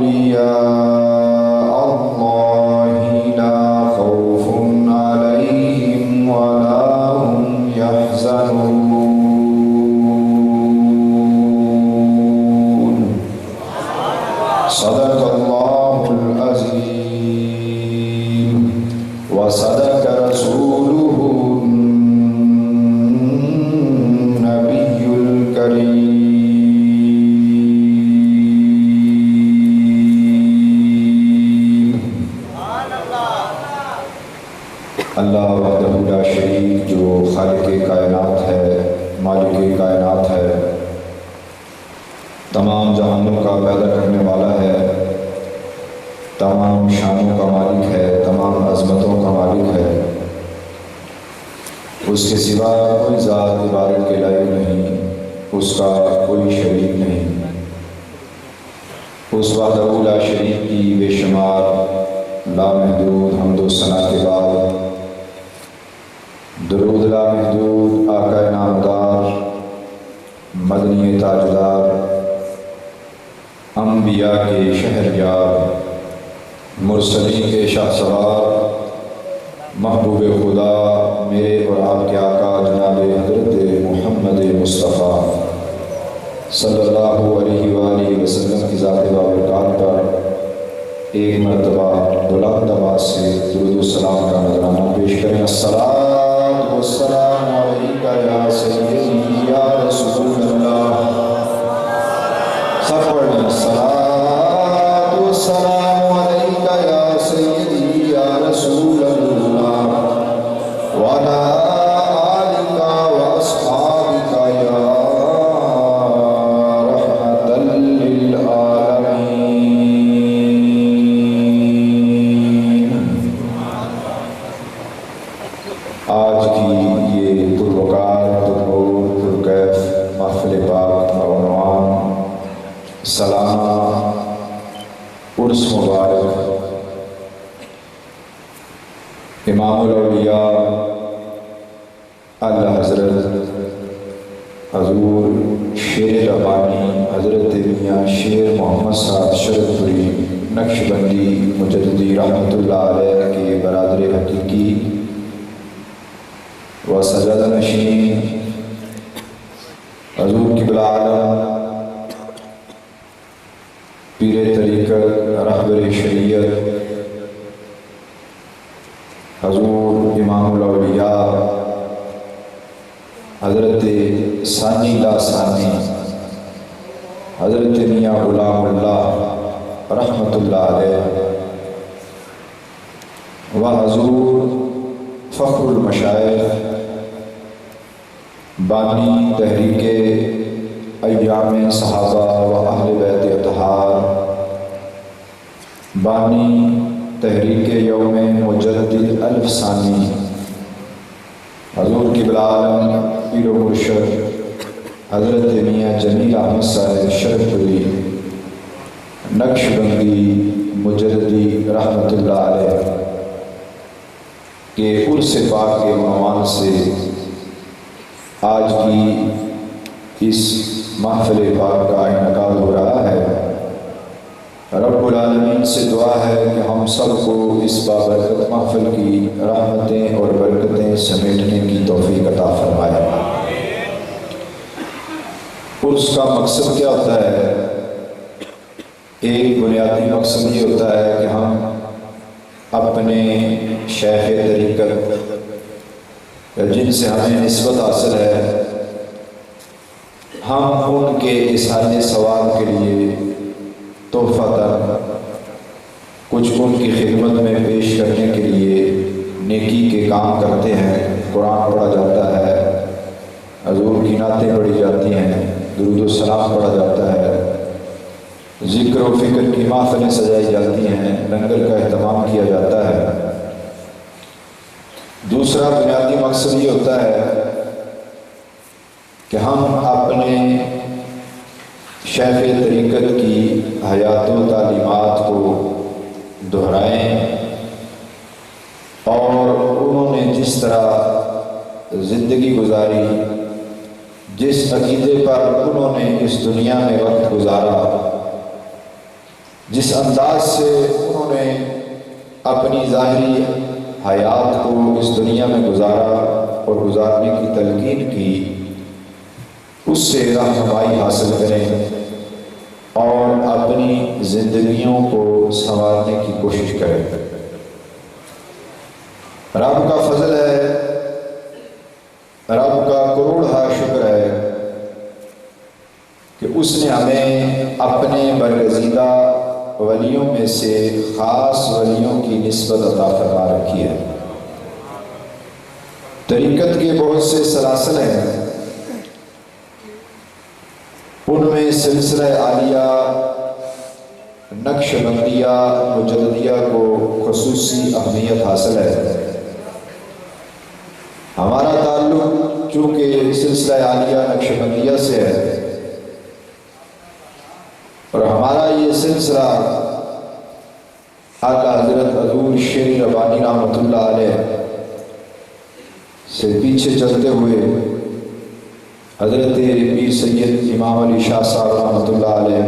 أولياء الله لا خوف عليهم ولا هم يحزنون صدق الله العظيم وصدق رسوله النبي الكريم اللہ وحدہ لا شریک جو خالق کائنات ہے، مالک کائنات ہے، تمام جہانوں کا پیدا کرنے والا ہے، تمام شانوں کا مالک ہے، تمام عظمتوں کا مالک ہے، اس کے سوا کوئی ذات عبادت کے لائق نہیں، اس کا کوئی شریک نہیں۔ اس وحدہ لا شریک کی بے شمار لامحدود حمد و ثنا کے بعد درود لامحدود آقا نامدار مدنی تاجدار انبیاء کے شہریار مرسلین کے شاہ سوار محبوب خدا میرے اور آپ کے آقا جناب حضرت محمد مصطفیٰ صلی اللہ علیہ وآلہ وسلم کی ذات بابرکات پر ایک مرتبہ بلند آواز سے درود و سلام کا نذرانہ پیش کریں۔ الصلاۃ والسلام علیک یا سیدی یا رسول اللہ، سب پڑھیں۔ الصلاۃ والسلام علیک یا سیدی یا رسول اللہ وعلی آلک واصحابک یا رحمۃ للعالمین۔ آج کی یہ پروقار پرنور پرکیف محفل پاک بعنوان سلامہ عرس مبارک امام الاولیاء اعلیٰ حضرت حضور شیر ربانی حضرت میاں شیر محمد صاحب شرف پوری نقشبندی مجددی رحمۃ اللہ علیہ کے برادر حقیقی و سجادہ نشین حضور قبلہ عالم پیر طریقت رہبر شریعت حضور امام الاولیاء حضرت ثانی لا ثانی حضرت میاں غلام اللہ رحمۃ اللہ علیہ و حضور فخر المشائخ بانی تحریک ایام صحابہ و اہل بیت اطہار بانی تحریک یوم مجدد الف ثانی حضور قبلہ عالم پیر و مرشد حضرت میاں جمیل احمد صاحب شرف پوری نقشبندی مجددی رحمۃ اللہ علیہ کے عرس پاک کے عنوان سے آج کی اس محفل پاک کا انعقاد ہو رہا ہے۔ رب العالمین سے دعا ہے کہ ہم سب کو اس بابرکت محفل کی رحمتیں اور برکتیں سمیٹنے کی توفیق عطا فرمائے۔ عرس کا مقصد کیا ہوتا ہے؟ ایک بنیادی مقصد یہ ہوتا ہے کہ ہم اپنے شیخ طریقت جن سے ہمیں نسبت حاصل ہے، ہم ان کے اظہار ثواب کے لیے تحفہ تر کچھ ان کی خدمت میں پیش کرنے کے لیے نیکی کے کام کرتے ہیں۔ قرآن پڑھا جاتا ہے، حضور کی نعتیں پڑھی جاتی ہیں، درود و سلام پڑھا جاتا ہے، ذکر و فکر کی محفلیں سجائی جاتی ہیں، لنگر کا اہتمام کیا جاتا ہے۔ دوسرا بنیادی مقصد یہ ہوتا ہے کہ ہم اپنے شیخ طریقت کی حیات و تعلیمات کو دہرائیں اور انہوں نے جس طرح زندگی گزاری، جس عقیدے پر انہوں نے اس دنیا میں وقت گزارا، جس انداز سے انہوں نے اپنی ظاہری حیات کو اس دنیا میں گزارا اور گزارنے کی تلقین کی، اس سے رہنمائی حاصل کریں اور اپنی زندگیوں کو سنوارنے کی کوشش کریں۔ رب کا فضل ہے، رب کا کروڑہا شکر ہے کہ اس نے ہمیں اپنے برگزیدہ ولیوں میں سے خاص ولیوں کی نسبت عطا فرما رکھی ہے۔ طریقت کے بہت سے سلاسل ہیں، ان میں سلسلہ عالیہ نقش بندیہ مجددیہ کو خصوصی اہمیت حاصل ہے۔ ہمارا تعلق چونکہ سلسلہ عالیہ نقش بندیہ سے ہے اور ہمارا یہ سلسلہ آقا حضرت حضور شیر ربانی رحمۃ اللہ علیہ سے پیچھے چلتے ہوئے حضرت پیر سید امام علی شاہ صاحب رحمۃ اللہ علیہ،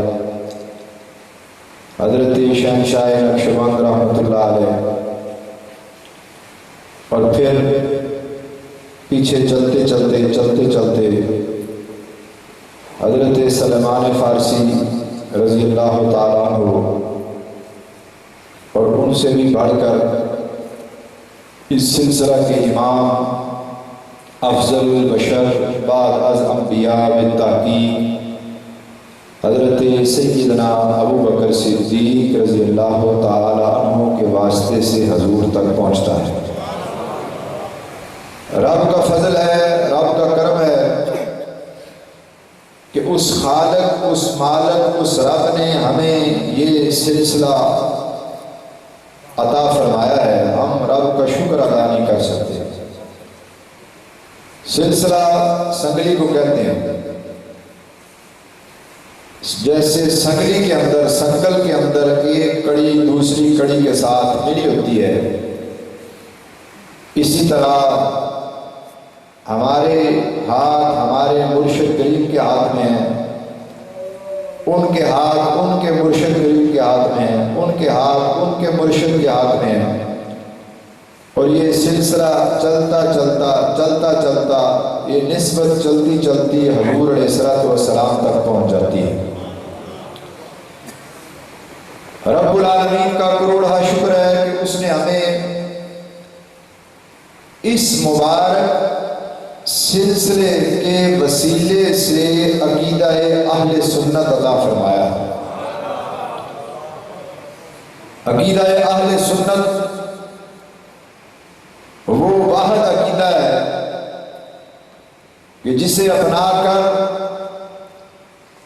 حضرت شہنشاہ نقشبند رحمۃ اللہ علیہ، اور پھر پیچھے چلتے چلتے حضرت سلمان فارسی رضی اللہ تعالیٰ عنہ، اور ان سے بھی بڑھ کر اس سلسلہ کے امام افضل البشر بعد از انبیاء بالتحقیق حضرت سیدنا ابو بکر صدیق رضی اللہ تعالی عنہ کے واسطے سے حضور تک پہنچتا ہے۔ رب کا فضل ہے، رب کا کرم ہے کہ اس خالق، اس مالک، اس رب نے ہمیں یہ سلسلہ عطا فرمایا ہے۔ ہم رب کا شکر ادا نہیں کر سکتے۔ سلسلہ سنگلی کو کہتے ہیں، جیسے سنگلی کے اندر، سنگل کے اندر ایک کڑی دوسری کڑی کے ساتھ ملی ہوتی ہے، اسی طرح ہمارے ہاتھ ہمارے مرشد کریم کے ہاتھ میں ہیں، ان کے ہاتھ ان کے مرشد کریم کے ہاتھ میں ہیں، ان کے ہاتھ ان کے مرشد کے ہاتھ میں ہیں، اور یہ سلسلہ چلتا یہ نسبت چلتی حضور علیہ الصلوۃ والسلام تک پہنچ جاتی ہے۔ رب العالمین کا کروڑہا شکر ہے کہ اس نے ہمیں اس مبارک سلسلے کے وسیلے سے عقیدہ اہل سنت عطا فرمایا۔ عقیدہ اہل سنت وہ واحد عقیدہ ہے کہ جسے اپنا کر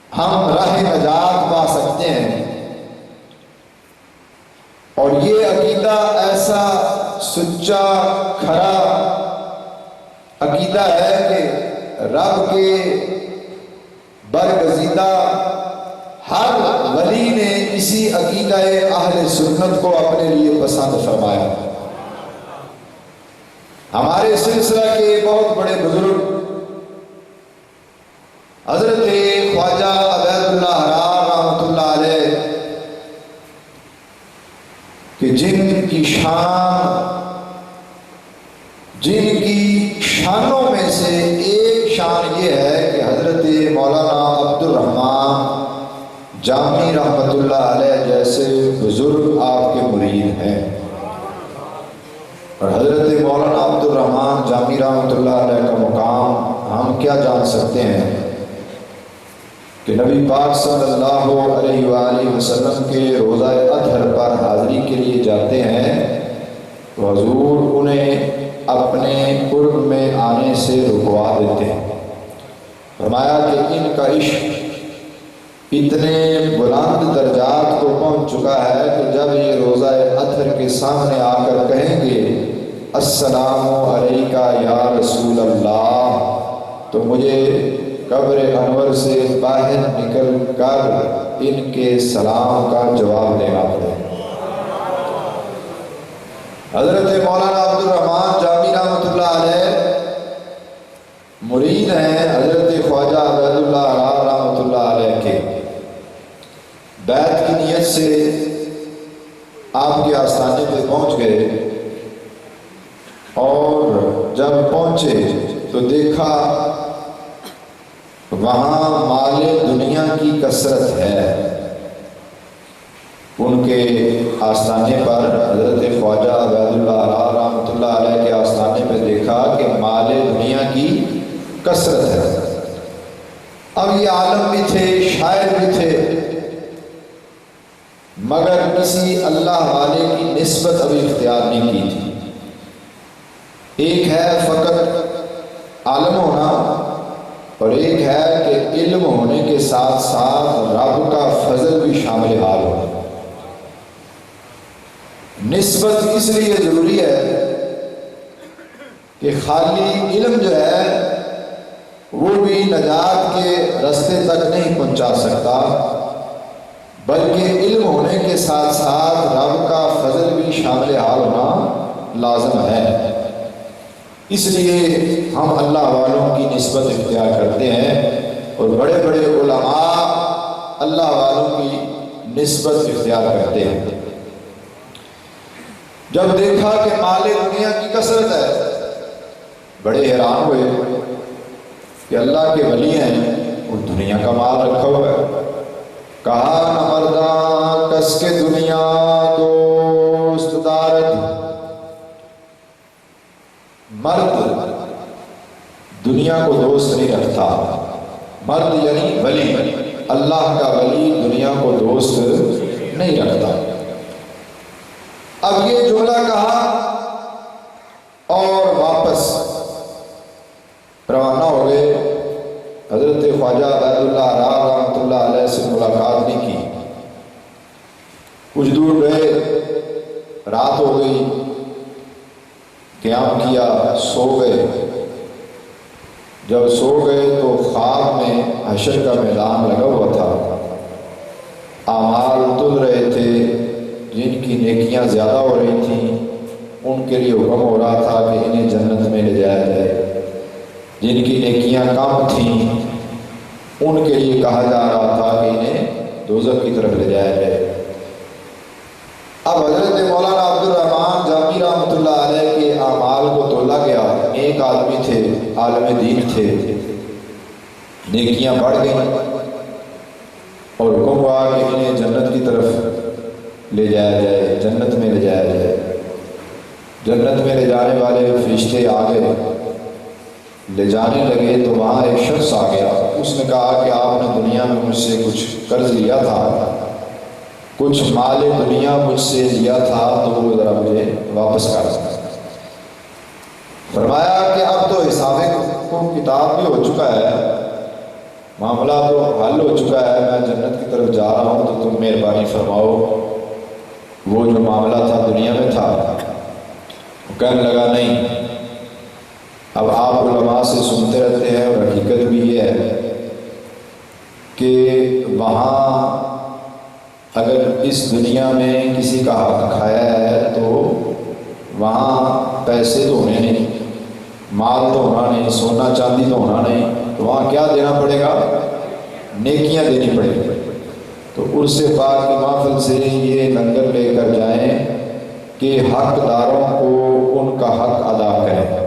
ہم راہ نجات پا سکتے ہیں، اور یہ عقیدہ ایسا سچا کھرا عقیدہ ہے کہ رب کے برگزیدہ ہر ولی نے اسی عقیدہ اہل سنت کو اپنے لیے پسند فرمایا۔ ہمارے سلسلہ کے بہت بڑے بزرگ حضرت خواجہ عبید اللہ حرار رحمۃ اللہ علیہ کہ جن کی شانوں میں سے ایک شان یہ ہے کہ حضرت مولانا عبد الرحمن جامی رحمۃ اللہ علیہ جیسے بزرگ آپ کے مرید ہیں، اور حضرت مولانا عبد الرحمن جامی رحمۃ اللہ علیہ کا مقام ہم کیا جان سکتے ہیں کہ نبی پاک صلی اللہ علیہ وآلہ وسلم کے روزہ اطہر پر حاضری کے لیے جاتے ہیں تو حضور انہیں اپنے قرب میں آنے سے رکوا دیتے ہیں۔ فرمایا کہ ان کا عشق اتنے بلند درجات کو پہنچ چکا ہے کہ جب یہ روزہ اطہر کے سامنے آ کر کہیں گے السلام علیکہ یا رسول اللہ، تو مجھے قبر انور سے باہر نکل کر ان کے سلام کا جواب دینا پڑے۔ حضرت مولانا عبد الرحمن جامی رحمۃ اللہ علیہ مرید ہیں حضرت خواجہ عبید اللہ حرار رحمۃ اللہ علیہ کے، بیعت کی نیت سے آپ کے آستانے پہ پہنچ گئے، اور جب پہنچے تو دیکھا وہاں مال دنیا کی کثرت ہے۔ ان کے آستانے پر، حضرت خواجہ عبید اللہ رحمۃ اللہ علیہ کے آستانے پہ دیکھا کہ مال دنیا کی کثرت ہے۔ اب یہ عالم بھی تھے، شاعر بھی تھے، مگر کسی اللہ والے کی نسبت ابھی اختیار نہیں کی تھی۔ ایک ہے فقط عالم ہونا، اور ایک ہے کہ علم ہونے کے ساتھ ساتھ رب کا فضل بھی شامل حال ہونا۔ نسبت اس لیے ضروری ہے کہ خالی علم جو ہے وہ بھی نجات کے راستے تک نہیں پہنچا سکتا، بلکہ علم ہونے کے ساتھ ساتھ رب کا فضل بھی شامل حال ہونا لازم ہے۔ اس لیے ہم اللہ والوں کی نسبت اختیار کرتے ہیں، اور بڑے بڑے علماء اللہ والوں کی نسبت اختیار کرتے ہیں۔ جب دیکھا کہ مال دنیا کی کثرت ہے، بڑے حیران ہوئے کہ اللہ کے ولی ہیں اور دنیا کا مال رکھا ہوا ہے۔ کہا نہ مرداں کس کے دنیا دوست دارد، مرد دنیا کو دوست نہیں رکھتا۔ مرد یعنی ولی، اللہ کا ولی دنیا کو دوست نہیں رکھتا۔ اب یہ جملہ کہا اور واپس روانہ ہو گئے۔ حضرت خواجہ عبید اللہ رحمۃ اللہ علیہ سے ملاقات نہیں کی۔ کچھ دور گئے، رات ہو گئی، قیام کیا، سو گئے۔ جب سو گئے تو خواب میں حشر کا میدان لگا ہوا تھا، اعمال تل رہے تھے، جن کی نیکیاں زیادہ ہو رہی تھیں ان کے لیے حکم ہو رہا تھا کہ انہیں جنت میں لے جایا جائے، جن کی نیکیاں کم تھیں ان کے لیے کہا جا رہا تھا کہ انہیں دوزخ کی طرف لے جایا جائے۔ اب حضرت مولانا عبد الرحمن جامی رحمۃ اللہ علیہ کے اعمال کو تولا گیا۔ ایک آدمی تھے، عالم دین تھے، نیکیاں بڑھ گئیں اور حکم ہوا کہ انہیں جنت کی طرف لے جایا جائے، جنت میں لے جایا جائے۔ جنت میں لے جانے والے فرشتے آ گئے، لے جانے لگے تو وہاں ایک شخص آ گیا۔ اس نے کہا کہ آپ نے دنیا میں مجھ سے کچھ قرض لیا تھا، کچھ مال دنیا مجھ سے لیا تھا، تو وہ ذرا مجھے واپس کر دیں۔ فرمایا کہ اب تو حساب کتاب بھی ہو چکا ہے، معاملہ تو حل ہو چکا ہے، میں جنت کی طرف جا رہا ہوں، تو تم مہربانی فرماؤ وہ جو معاملہ تھا دنیا میں تھا۔ وہ کہنے لگا نہیں، اب آپ علماء سے سنتے رہتے ہیں اور حقیقت بھی یہ ہے کہ وہاں اگر اس دنیا میں کسی کا حق کھایا ہے تو وہاں پیسے تو ہونے نہیں، مال تو ہونا نہیں، سونا چاندی تو ہونا نہیں، تو وہاں کیا دینا پڑے گا؟ نیکیاں دینی پڑے گی۔ تو عرس پاک کی محفل سے یہ لنگر لے کر جائیں کہ حقداروں کو ان کا حق ادا کریں۔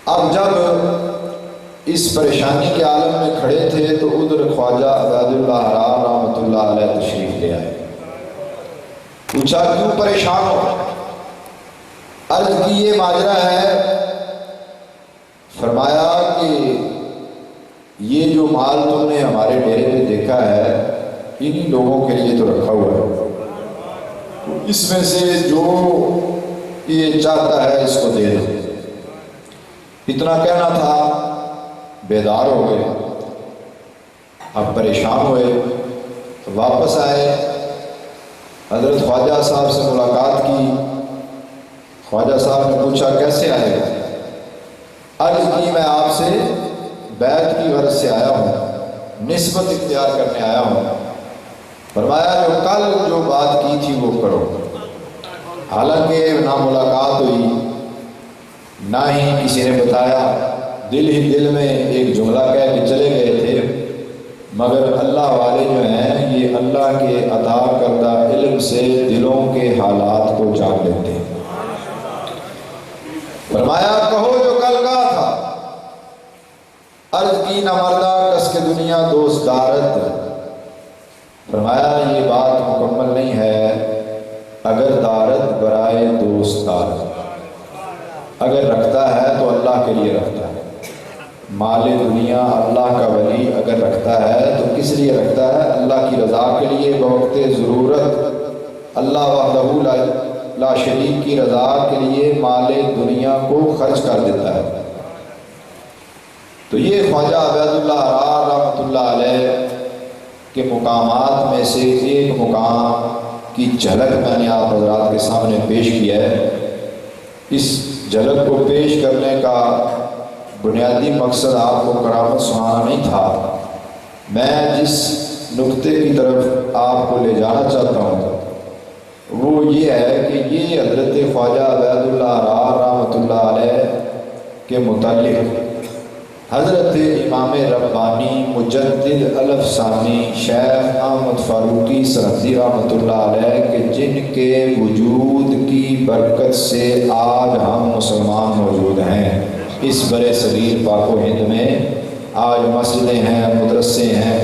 اب جب اس پریشانی کے عالم میں کھڑے تھے تو ادھر خواجہ عبید اللہ رحمۃ اللہ علیہ تشریف لے آئے۔ پوچھا کیوں پریشان ہو؟ عرض کی یہ ماجرا ہے۔ فرمایا کہ یہ جو مال تم نے ہمارے ڈیرے پہ دیکھا ہے انہی لوگوں کے لیے تو رکھا ہوا ہے، تو اس میں سے جو یہ چاہتا ہے اس کو دے دو۔ اتنا کہنا تھا، بیدار ہو گئے، اب پریشان ہوئے، تو واپس آئے، حضرت خواجہ صاحب سے ملاقات کی۔ خواجہ صاحب نے پوچھا کیسے آئے گا؟ عرض کی میں آپ سے بیعت کی غرض سے آیا ہوں، نسبت اختیار کرنے آیا ہوں۔ فرمایا جو کل جو بات کی تھی وہ کرو۔ حالانکہ نہ ملاقات ہوئی نہ ہی کسی نے بتایا، دل ہی دل میں ایک جملہ کہہ کے چلے گئے تھے، مگر اللہ والے جو ہیں یہ اللہ کے عطا کردہ علم سے دلوں کے حالات کو جان لیتے ہیں۔ فرمایا کہو جو کل کہا تھا، عرض کی نہ مردہ کس کے دنیا دوست دارت۔ فرمایا یہ بات مکمل نہیں ہے اگر دارت برائے دوست دارت، اگر رکھتا ہے تو اللہ کے لیے رکھتا ہے۔ مال دنیا اللہ کا ولی اگر رکھتا ہے تو کس لیے رکھتا ہے؟ اللہ کی رضا کے لیے، بوقت ضرورت اللہ وحدہ لا شریک کی رضا کے لیے مال دنیا کو خرچ کر دیتا ہے۔ تو یہ خواجہ عبید اللہ حرار رحمۃ اللہ علیہ کے مقامات میں سے ایک مقام کی جھلک میں نے آپ حضرات کے سامنے پیش کیا ہے۔ اس جھلک کو پیش کرنے کا بنیادی مقصد آپ کو کرامت سنانا نہیں تھا، میں جس نقطے کی طرف آپ کو لے جانا چاہتا ہوں وہ یہ ہے کہ یہ حضرت خواجہ عبید اللہ حرار رحمۃ اللہ علیہ کے متعلق حضرت امام ربانی مجدد الف ثانی شیخ احمد فاروقی سرحدی رحمۃ اللہ علیہ کے جن کے وجود کی برکت سے آج ہم مسلمان موجود ہیں اس برِ صغیر پاک و ہند میں، آج مسجدیں ہیں، مدرسے ہیں،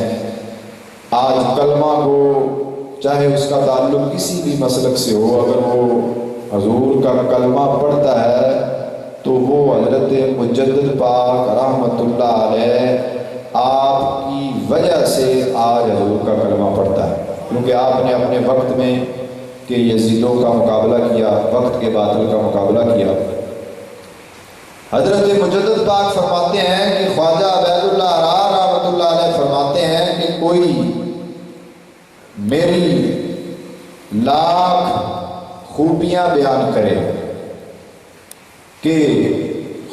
آج کلمہ کو چاہے اس کا تعلق کسی بھی مسلک سے ہو، اگر وہ حضور کا کلمہ پڑھتا ہے تو وہ حضرت مجدد پاک رحمۃ اللہ علیہ آپ کی وجہ سے آج حضور کا کلمہ پڑھتا ہے، کیونکہ آپ نے اپنے وقت میں کہ یزیدوں کا مقابلہ کیا، وقت کے باطل کا مقابلہ کیا۔ حضرت مجدد پاک فرماتے ہیں کہ خواجہ عبید اللہ حرار رحمۃ اللہ علیہ فرماتے ہیں کہ کوئی میری لاکھ خوبیاں بیان کرے کہ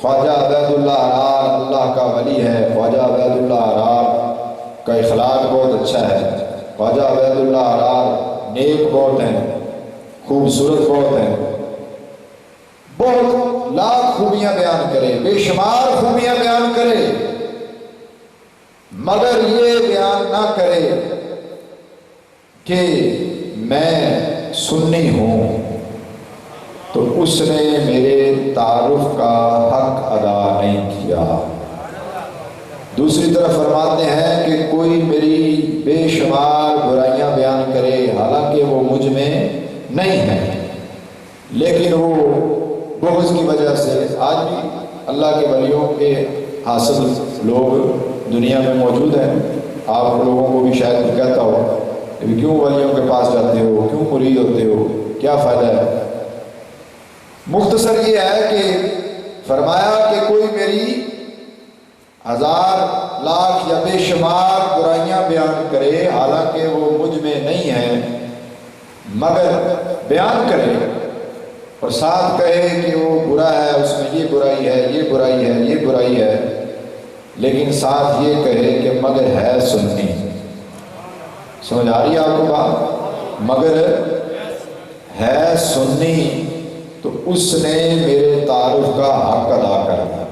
خواجہ عبید اللہ حرار اللہ کا ولی ہے، خواجہ عبید اللہ حرار کا اخلاق بہت اچھا ہے، خواجہ عبید اللہ حرار نیک بہت ہیں، خوبصورت بہت ہیں، بہت لاکھ خوبیاں بیان کرے، بے شمار خوبیاں بیان کرے، مگر یہ بیان نہ کرے کہ میں سنی ہوں، تو اس نے میرے تعارف کا حق ادا نہیں کیا۔ دوسری طرف فرماتے ہیں کہ کوئی میری بے شمار برائیاں بیان کرے حالانکہ وہ مجھ میں نہیں ہے، لیکن وہ بغض کی وجہ سے، آج بھی اللہ کے ولیوں کے حاصل لوگ دنیا میں موجود ہیں، آپ لوگوں کو بھی شاید کہتا ہو کہ کیوں ولیوں کے پاس جاتے ہو، کیوں مرید ہوتے ہو، کیا فائدہ ہے؟ مختصر یہ ہے کہ فرمایا کہ کوئی میری ہزار لاکھ یا بے شمار برائیاں بیان کرے حالانکہ وہ مجھ میں نہیں ہیں، مگر بیان کرے اور ساتھ کہے کہ وہ برا ہے، اس میں یہ برائی ہے، یہ برائی ہے، یہ برائی ہے، لیکن ساتھ یہ کہے کہ مگر ہے سنی۔ سمجھ آ رہی ہے آپ کو بات؟ مگر ہے سنی، تو اس نے میرے تعارف کا حق ادا کر دیا۔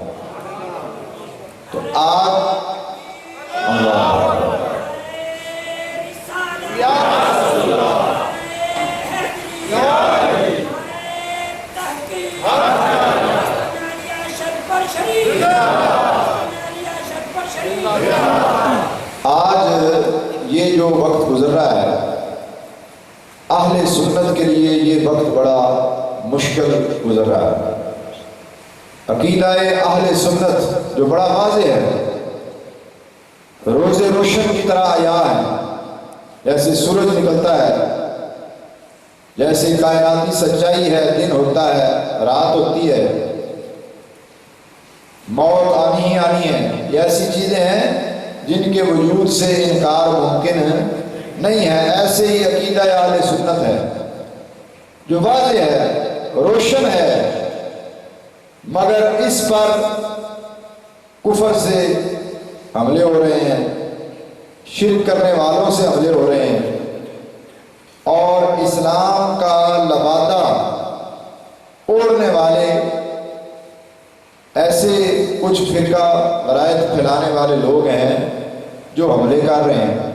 تو آپ آج یہ جو وقت گزر رہا ہے اہل سنت کے لیے، یہ وقت بڑا مشکل گزر رہا ہے۔ عقیدہ اہل سنت جو بڑا واضح ہے، روز روشن کی طرح عیاں ہے، جیسے سورج نکلتا ہے، جیسے کائناتی سچائی ہے، دن ہوتا ہے، رات ہوتی ہے، موت آنی ہی آنی ہے، یہ ایسی چیزیں ہیں جن کے وجود سے انکار ممکن نہیں ہے۔ ایسے ہی عقیدہ اہل سنت ہے جو واضح ہے، روشن ہے، مگر اس پر کفر سے حملے ہو رہے ہیں، شرک کرنے والوں سے حملے ہو رہے ہیں، اور اسلام کا لبادہ اوڑھنے والے ایسے کچھ فرقہ غرائت پھیلانے والے لوگ ہیں جو حملے کر رہے ہیں۔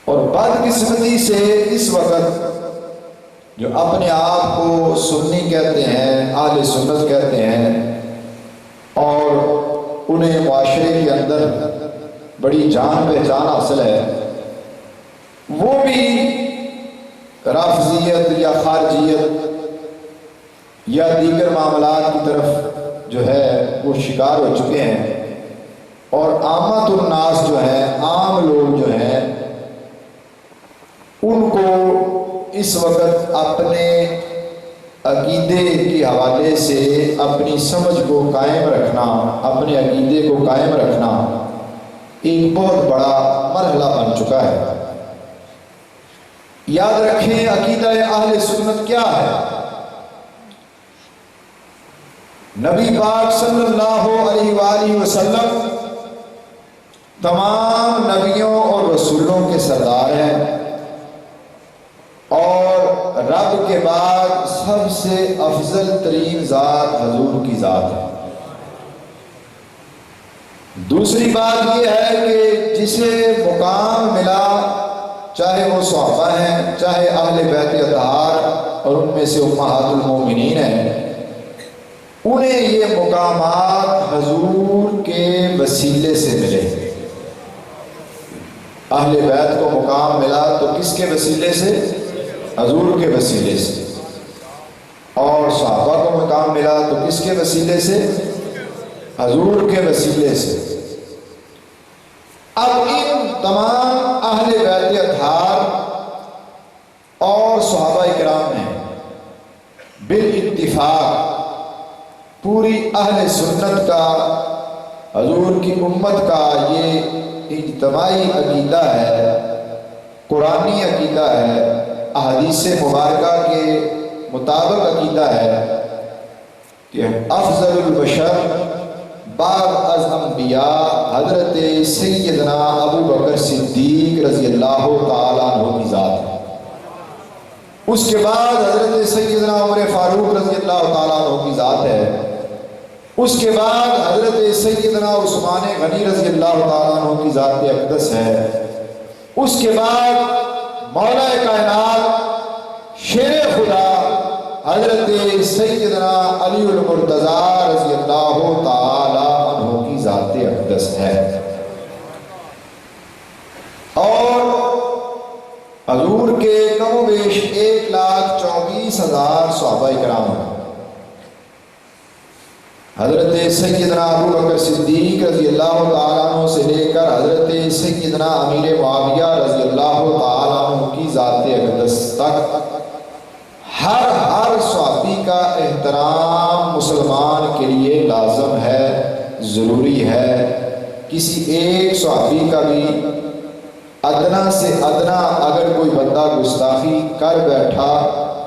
اور بدقسمتی سے اس وقت جو اپنے آپ کو سنی کہتے ہیں، اہل سنت کہتے ہیں، اور انہیں معاشرے کے اندر بڑی جان پہچان حاصل ہے، وہ بھی رافضیت یا خارجیت یا دیگر معاملات کی طرف جو ہے وہ شکار ہو چکے ہیں، اور عامت الناس جو ہیں، عام لوگ جو ہیں، ان کو اس وقت اپنے عقیدے کے حوالے سے اپنی سمجھ کو قائم رکھنا، اپنے عقیدے کو قائم رکھنا ایک بہت بڑا مرحلہ بن چکا ہے۔ یاد رکھیں عقیدہ اہل سنت کیا ہے؟ نبی پاک صلی اللہ علیہ وآلہ وسلم تمام نبیوں اور رسولوں کے سردار ہیں، اور رب کے بعد سب سے افضل ترین ذات حضور کی ذات ہے۔ دوسری بات یہ ہے کہ جسے مقام ملا، چاہے وہ صحابہ ہیں، چاہے اہل بیت اطہار اور ان میں سے امہات المومنین ہیں، انہیں یہ مقامات حضور کے وسیلے سے ملے۔ اہل بیت کو مقام ملا تو کس کے وسیلے سے؟ حضور کے وسیلے سے۔ اور صحابہ کو مقام ملا تو کس کے وسیلے سے؟ حضور کے وسیلے سے۔ اب ان تمام اہل بیت اطہار اور صحابہ کرام نے بالاتفاق پوری اہل سنت کا، حضور کی امت کا یہ اجتماعی عقیدہ ہے، قرآنی عقیدہ ہے، احادیث مبارکہ کے مطابق عقیدہ ہے کہ افضل البشر بعد از انبیاء حضرت سیدنا ابو بکر صدیق رضی اللہ تعالیٰ عنہ کی ذات ہے۔ اس کے بعد حضرت سیدنا عمر فاروق رضی اللہ تعالیٰ عنہ کی ذات ہے۔ اس کے بعد حضرت سیدنا عثمان غنی رضی اللہ تعالیٰ عنہ کی ذات اقدس ہے۔ اس کے بعد مولا کائنات شیر خدا حضرت سیدنا علی المرتضیٰ رضی اللہ تعالیٰ عنہ کی ذات اقدس ہے۔ اور حضور کے کم و بیش 1,24,000 صحابہ کرام ہیں۔ حضرت سیدنا ابو بکر صدیق رضی اللہ تعالیٰ عنہ سے لے کر حضرت سیدنا امیر معاویہ رضی اللہ تعالیٰ عنہ کی ذات اقدس تک ہر صحابی کا احترام مسلمان کے لیے لازم ہے، ضروری ہے۔ کسی ایک صحابی کا بھی ادنا سے ادنا اگر کوئی بندہ گستاخی کر بیٹھا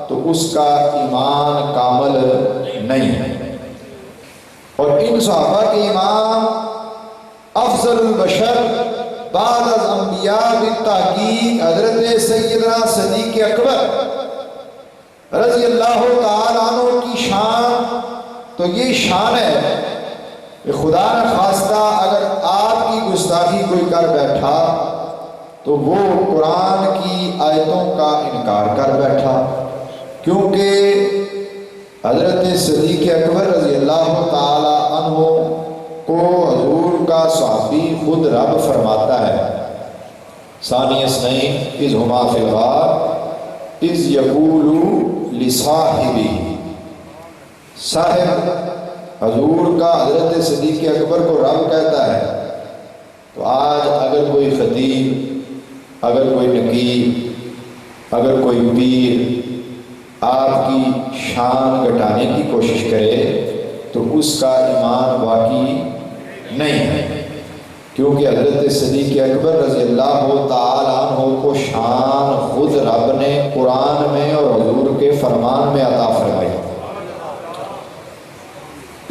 تو اس کا ایمان کامل نہیں ہے۔ اور ان صحابہ کے امام افضل البشر بعد از انبیاء بالتحقیق حضرت سیدنا صدیق اکبر رضی اللہ تعالیٰ عنہ کی شان تو یہ شان ہے کہ خدا نخواستہ اگر آپ کی گستاخی کوئی کر بیٹھا تو وہ قرآن کی آیتوں کا انکار کر بیٹھا، کیونکہ حضرت صدیق اکبر رضی اللہ تعالی عنہ کو حضور کا صحابی خود رب فرماتا ہے، ثانی اثنین اذ ہما فی الغار اذ یقول لصاحبہ، صاحب حضور کا حضرت صدیق اکبر کو رب کہتا ہے۔ تو آج اگر کوئی خطیب، اگر کوئی نقیب، اگر کوئی پیر آپ کی شان گھٹانے کی کوشش کرے تو اس کا ایمان واقعی نہیں ہے، کیونکہ حضرت صدیق اکبر رضی اللہ تعالیٰ عنہ کو شان خود رب نے قرآن میں اور حضور کے فرمان میں عطا فرمائی۔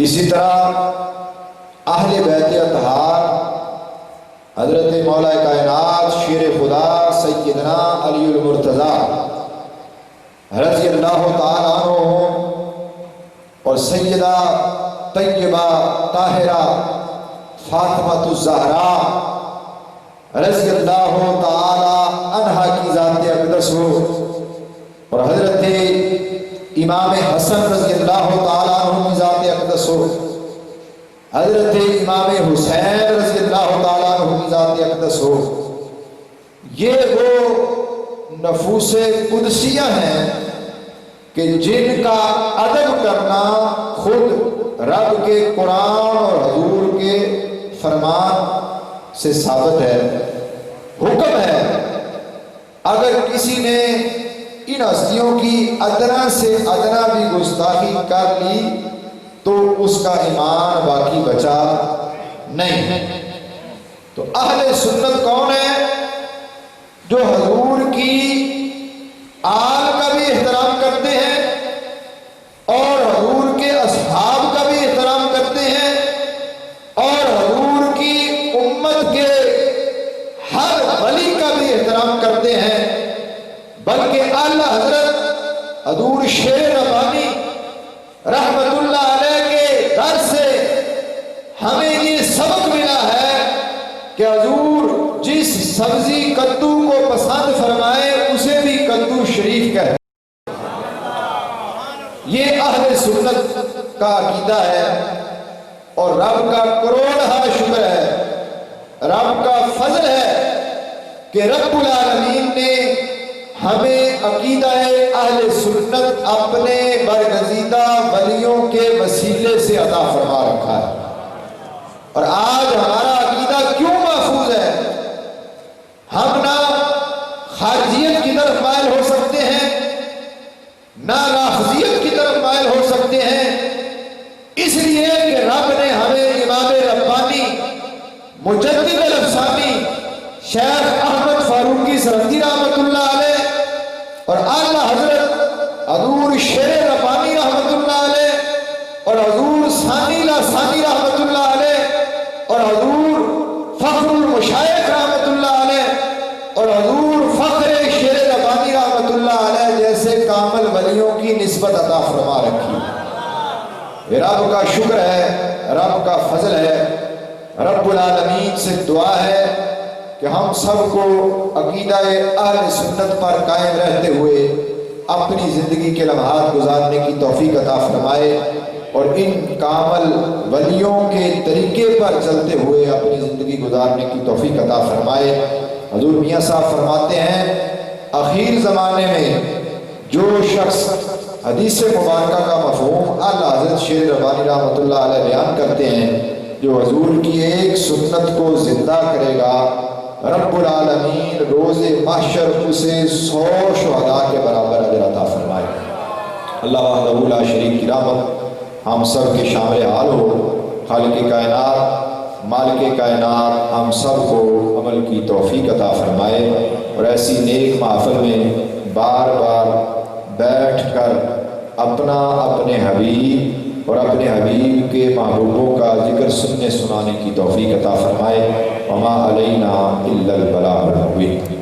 اسی طرح اہل بیت اطہار حضرت مولا کائنات شیر خدا سیدنا علی المرتضیٰ رضی اللہ تعالیٰ عنہ اور سیدہ طیبہ طاہرہ فاطمہ الزہرا رضی اللہ تعالیٰ عنہا کی ذات اقدس ہو، اور حضرت امام حسن رضی اللہ تعالیٰ عنہ کی ذات اقدس ہو، حضرت امام حسین رضی اللہ تعالیٰ عنہ کی ذات اقدس ہو، یہ وہ نفوس قدسیہ ہیں کہ جن کا ادب کرنا خود رب کے قرآن اور حضور کے فرمان سے ثابت ہے، حکم ہے۔ اگر کسی نے ان ہستیوں کی ادنا سے ادنا بھی گستاخی کر لی تو اس کا ایمان باقی بچا نہیں۔ تو اہل سنت کون ہے؟ جو حضور کی آل کا بھی احترام کرتے ہیں اور حضور کے اصحاب کا بھی احترام کرتے ہیں اور حضور کی امت کے ہر ولی کا بھی احترام کرتے ہیں، بلکہ اعلیٰ حضرت حضور شیر ربانی رحمت اللہ علیہ کے در سے ہمیں یہ سبق ملا ہے کہ حضور جس سبزی کدو کو پسند فرمائے اسے بھی کدو شریف کہتے ہیں۔ یہ اہل سنت کا عقیدہ ہے، اور رب کا کروڑہا شکر ہے، رب کا فضل ہے کہ رب العالمین نے ہمیں عقیدہ اہل سنت اپنے برگزیدہ ولیوں کے وسیلے سے عطا فرما رکھا ہے۔ اور آج ہمارا عقیدہ کیوں محفوظ ہے؟ ہم نہ خارجیت کی طرف مائل ہو سکتے ہیں، نہ رافضیت کی طرف مائل ہو سکتے ہیں، اس لیے کہ رب نے ہمیں امام ربانی مجدد الافسانی شیخ احمد فاروقی سرندی رحمت اللہ علیہ اور اعلیٰ حضرت حضور شیر ربانی رحمت اللہ علیہ اور حضور ثانی ثانی رحمت اللہ علیہ اور حضور فخر المشائخ رحمت اللہ علیہ اور حضور فخر شیر ربانی رحمت اللہ علیہ جیسے کامل ولیوں کی نسبت عطا فرما رکھی۔ رب کا شکر ہے، رب کا فضل ہے، رب العالمین سے دعا ہے کہ ہم سب کو عقیدہ اہل سنت پر قائم رہتے ہوئے اپنی زندگی کے لمحات گزارنے کی توفیق عطا فرمائے، اور ان کامل ولیوں کے طریقے پر چلتے ہوئے اپنی زندگی گزارنے کی توفیق عطا فرمائے۔ حضور میاں صاحب فرماتے ہیں اخیر زمانے میں جو شخص حدیث مبارکہ کا مفہوم اعلیٰ حضرت شیر ربانی رحمۃ اللہ علیہ بیان کرتے ہیں، جو حضور کی ایک سنت کو زندہ کرے گا، رب العالمین روز محشر اسے 100 شہداء کے برابر اجر عطا فرمائے۔ اللہ وحدہ لا شریک کی رحمت ہم سب کے شامل حال ہو۔ خالق کائنات مالک کائنات ہم سب کو عمل کی توفیق عطا فرمائے، اور ایسی نیک محفل میں بار بار بیٹھ کر اپنے حبیب اور اپنے حبیب کے محبوبوں کا ذکر سننے سنانے کی توفیق عطا فرمائے۔ وما علینا الا البلاغ المبین۔